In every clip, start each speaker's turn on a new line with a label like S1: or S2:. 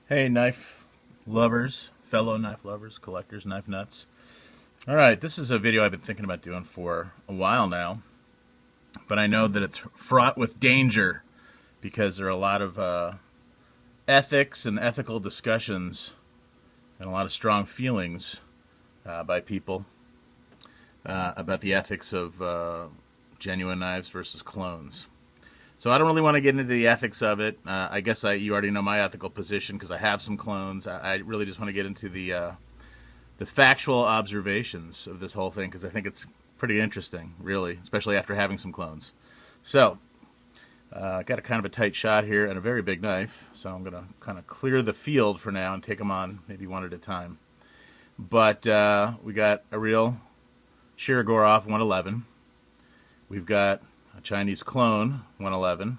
S1: Hey, knife lovers, fellow knife lovers, collectors, knife nuts. All right, this is a video I've been thinking about doing for a while now, but I know that it's fraught with danger because there are a lot of ethics and ethical discussions and a lot of strong feelings by people about the ethics of genuine knives versus clones. So I don't really want to get into the ethics of it. I guess you already know my ethical position because I have some clones. I really just want to get into the factual observations of this whole thing because I think it's pretty interesting, really, especially after having some clones. So got a kind of a tight shot here and a very big knife, so I'm going to kind of clear the field for now and take them on maybe one at a time. But we got a real Shirogorov 111. We've got a Chinese clone 111,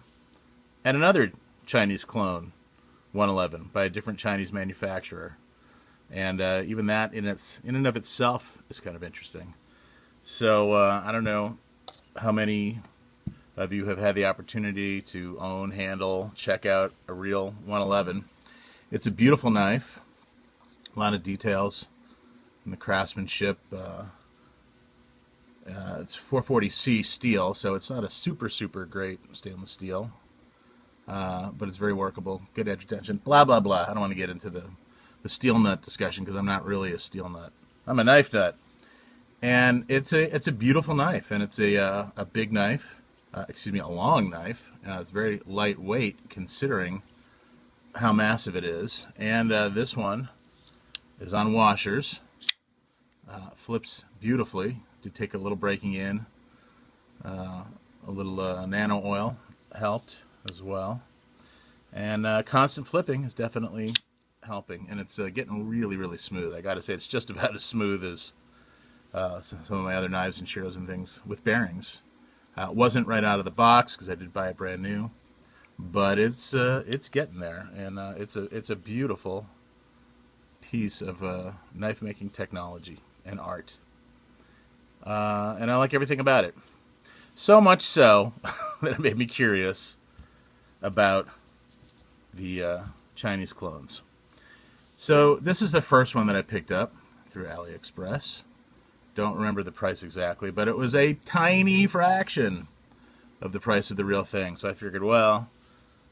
S1: and another Chinese clone 111 by a different Chinese manufacturer. And even that in and of itself is kind of interesting. So I don't know how many of you have had the opportunity to own, handle, check out a real 111. It's a beautiful knife, a lot of details in the craftsmanship. It's 440C steel, so it's not a super great stainless steel, but it's very workable, good edge retention, blah, blah, blah. I don't want to get into the steel nut discussion because I'm not really a steel nut. I'm a knife nut. And it's a beautiful knife, and it's a big knife, a long knife. It's very lightweight considering how massive it is. And this one is on washers, flips beautifully. Did take a little breaking in, a little nano oil helped as well, and constant flipping is definitely helping, and it's getting really smooth. I gotta say, it's just about as smooth as some of my other knives and Shiros and things with bearings. It wasn't right out of the box because I did buy it brand new, but it's getting there, and it's a beautiful piece of knife making technology and art. And I like everything about it. So much so that it made me curious about the Chinese clones. So this is the first one that I picked up through AliExpress. Don't remember the price exactly, but it was a tiny fraction of the price of the real thing. So I figured, well,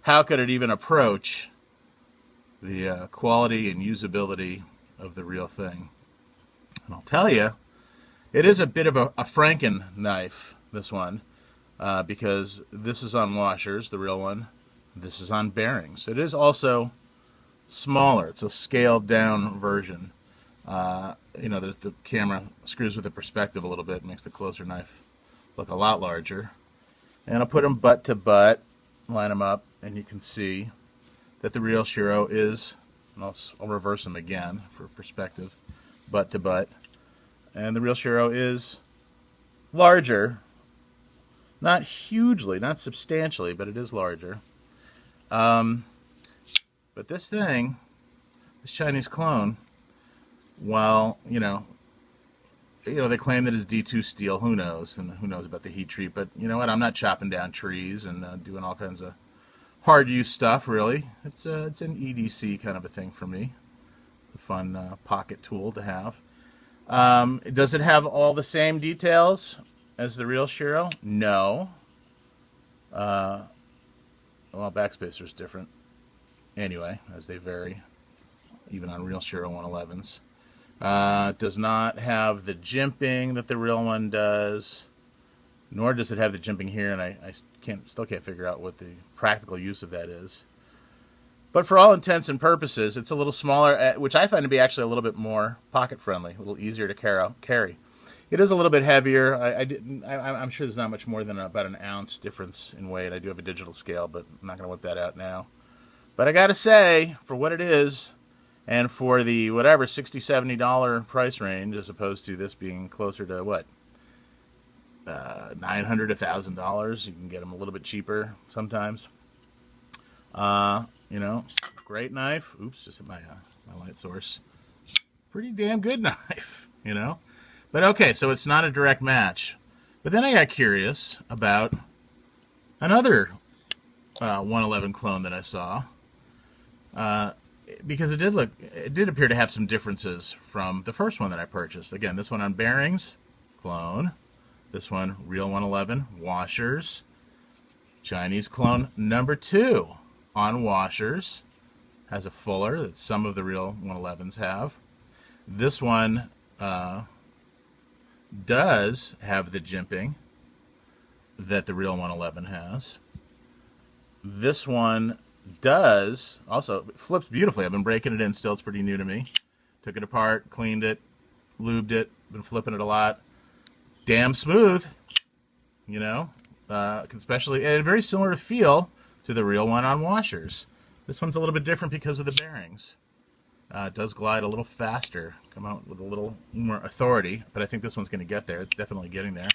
S1: how could it even approach the quality and usability of the real thing? And I'll tell you, it is a bit of a Franken knife, this one, because this is on washers, the real one. This is on bearings. It is also smaller. It's a scaled down version. The camera screws with the perspective a little bit, makes the closer knife look a lot larger. And I'll put them butt to butt, line them up, and you can see that the real Shiro is, and I'll reverse them again for perspective, butt to butt. And the real Shiro is larger, not hugely, not substantially, but it is larger. But this thing, this Chinese clone, while they claim that it's D2 steel, who knows, and who knows about the heat treat. But you know what? I'm not chopping down trees and doing all kinds of hard use stuff. Really, it's an EDC kind of a thing for me. It's a fun pocket tool to have. Does it have all the same details as the real Shiro? No. Well, backspacer is different. Anyway, as they vary, even on real Shiro 111s. Does not have the jimping that the real one does, nor does it have the jimping here, and I still can't figure out what the practical use of that is. But for all intents and purposes, it's a little smaller, which I find to be actually a little bit more pocket-friendly, a little easier to carry. It is a little bit heavier. I'm sure there's not much more than about an ounce difference in weight. I do have a digital scale, but I'm not going to whip that out now. But I got to say, for what it is, and for the whatever $60, $70 price range, as opposed to this being closer to what, $900, $1,000, you can get them a little bit cheaper sometimes. Great knife. Oops, just hit my light source. Pretty damn good knife, But okay, so it's not a direct match. But then I got curious about another 111 clone that I saw. because it did appear to have some differences from the first one that I purchased. Again, this one on bearings, clone. This one, real 111, washers. Chinese clone number 2 on washers. Has a fuller that some of the real 111s have. This one does have the jimping that the real 111 has. This one does also, it flips beautifully. I've been breaking it in still. It's pretty new to me. Took it apart, cleaned it, lubed it, been flipping it a lot. Damn smooth, you know, especially, and very similar to feel to the real one on washers. This one's a little bit different because of the bearings. It does glide a little faster, come out with a little more authority, but I think this one's going to get there. It's definitely getting there.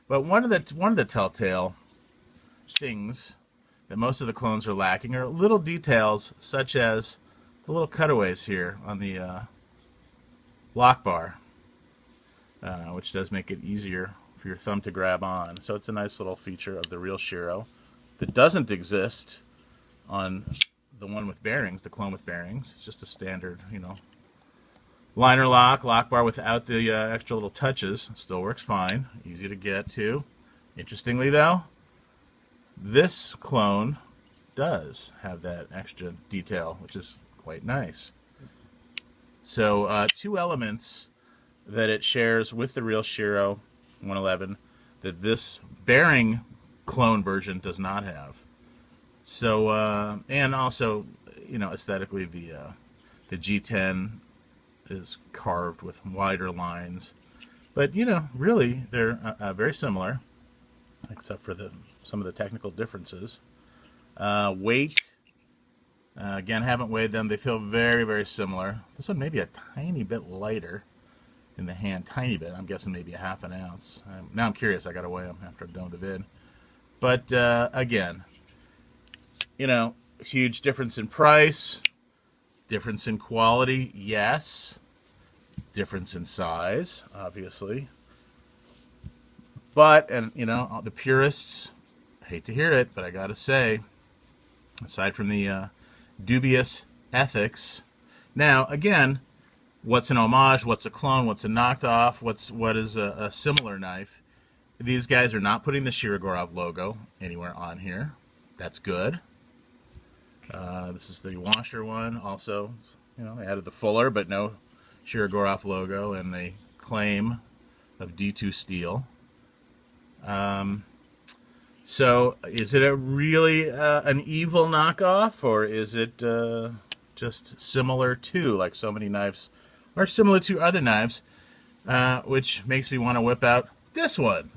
S1: But one of the telltale things that most of the clones are lacking are little details such as the little cutaways here on the lock bar, which does make it easier for your thumb to grab on. So it's a nice little feature of the real Shiro that doesn't exist on the one with bearings, the clone with bearings. It's just a standard, you know, liner lock bar without the extra little touches. It still works fine, easy to get to. Interestingly though, this clone does have that extra detail, which is quite nice. So 2 elements that it shares with the real Shiro 111 that this bearing clone version does not have. So and also, you know, aesthetically the G10 is carved with wider lines, but you know, really they're very similar, except for some of the technical differences. Weight, again, haven't weighed them. They feel very, very similar. This one may be a tiny bit lighter in the hand, tiny bit. I'm guessing maybe a ½ ounce. Now I'm curious. I got to weigh them after I'm done with the vid. But again, you know, huge difference in price, difference in quality, yes, difference in size, obviously. But, and you know, the purists, I hate to hear it, but I gotta say, aside from the dubious ethics, now again, what's an homage? What's a clone? What's a knocked off? What is a similar knife? These guys are not putting the Shirogorov logo anywhere on here. That's good. This is the washer one. Also, you know, they added the fuller, but no Shirogorov logo, and the claim of D2 steel. So, is it a really an evil knockoff, or is it just similar to, like so many knives are similar to other knives, which makes me want to whip out this one.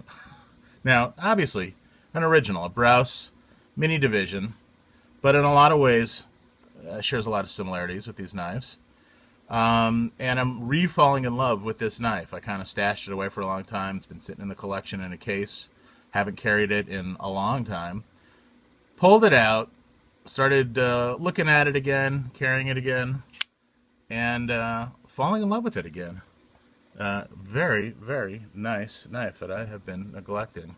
S1: Now, obviously, an original, a Browse mini division, but in a lot of ways shares a lot of similarities with these knives. And I'm re-falling in love with this knife. I kind of stashed it away for a long time. It's been sitting in the collection in a case. Haven't carried it in a long time. Pulled it out, started looking at it again, carrying it again, and falling in love with it again. Very, very nice knife that I have been neglecting.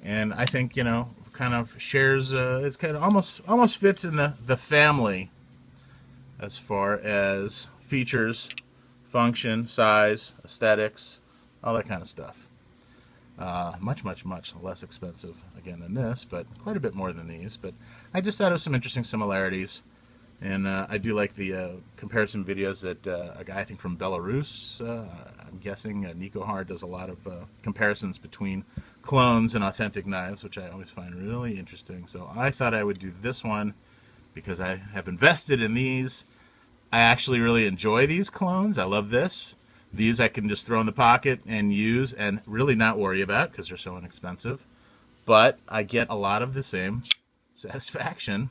S1: And I think, you know, kind of shares, it's kind of almost fits in the family as far as features, function, size, aesthetics, all that kind of stuff. Much, much, much less expensive, again, than this, but quite a bit more than these. But I just thought of some interesting similarities. And I do like the comparison videos that a guy, I think, from Belarus, I'm guessing, Nico Hard, does a lot of comparisons between clones and authentic knives, which I always find really interesting. So I thought I would do this one because I have invested in these. I actually really enjoy these clones. I love this. These I can just throw in the pocket and use and really not worry about because they're so inexpensive. But I get a lot of the same satisfaction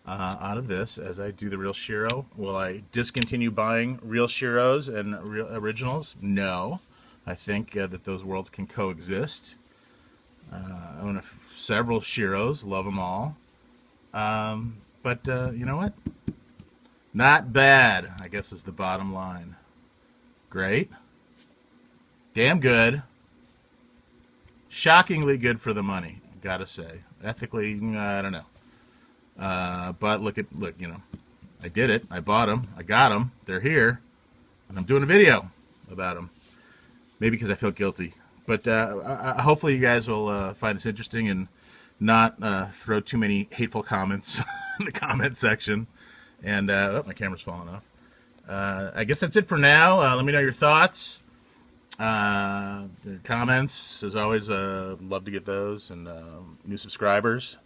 S1: out of this as I do the real Shiro. Will I discontinue buying real Shiros and real originals? No. I think that those worlds can coexist. I own several Shiros, love them all. But you know what? Not bad, I guess, is the bottom line. Great. Damn good. Shockingly good for the money, gotta say. Ethically, I don't know. But look, you know, I did it. I bought them. I got them. They're here, and I'm doing a video about them. Maybe because I feel guilty. But hopefully you guys will find this interesting and not throw too many hateful comments in the comment section. And oh, my camera's falling off. I guess that's it for now. Let me know your thoughts. The comments, as always, love to get those, and new subscribers.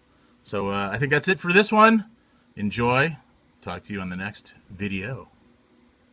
S1: So I think that's it for this one. Enjoy. Talk to you on the next video.